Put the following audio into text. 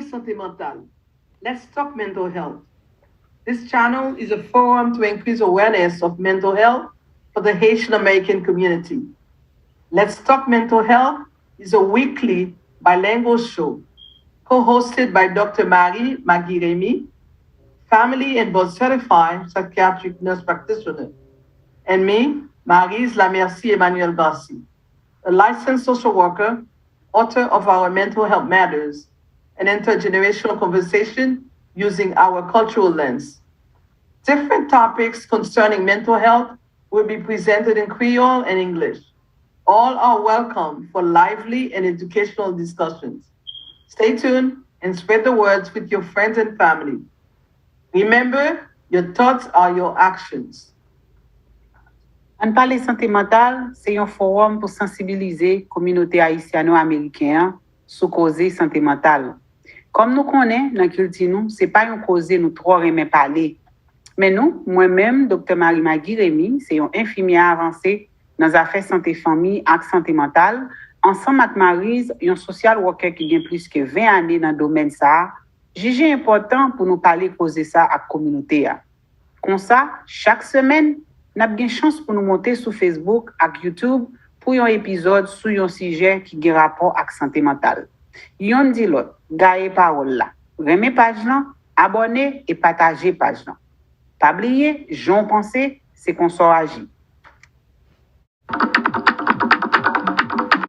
Sante Mantal. Let's talk mental health. This channel is a forum to increase awareness of mental health for the Haitian-American community. Let's Talk Mental Health is a weekly bilingual show co-hosted by Dr. Maggie Remy, family and board-certified psychiatric nurse practitioner, and me, Maryse Lamercie Emmanuel-Garcy, a licensed social worker, author of Our Mental Health Matters, an intergenerational conversation using our cultural lens. Different topics concerning mental health will be presented in Creole and English. All are welcome for lively and educational discussions. Stay tuned and spread the words with your friends and family. Remember, your thoughts are your actions. Pale Sante Mantal, c'est un forum pour sensibiliser communauté Ayisyano-Ameriken sous cause santé mentale. Comme nous connaissons dans la culture, nous, ce n'est pas une cause nous trop aimer parler. Mais nous, moi-même, Dr. Maggie Remy, c'est un infimyè avancé dans les affaires santé famille et santé mentale, ensemble avec Maryse, un social worker qui a plus que 20 années dans le domaine ça, jugé important pour nous parler causer ça à la communauté. Comme ça, chaque semaine, nous avons une chance pour nous monter sur Facebook et YouTube pour un épisode sur un sujet qui a rapport avec la santé mentale. Yon dit l'autre, gagne parole là. Remez page là, abonnez et partagez page là. Pas oublier, j'en pense, c'est qu'on soit agi.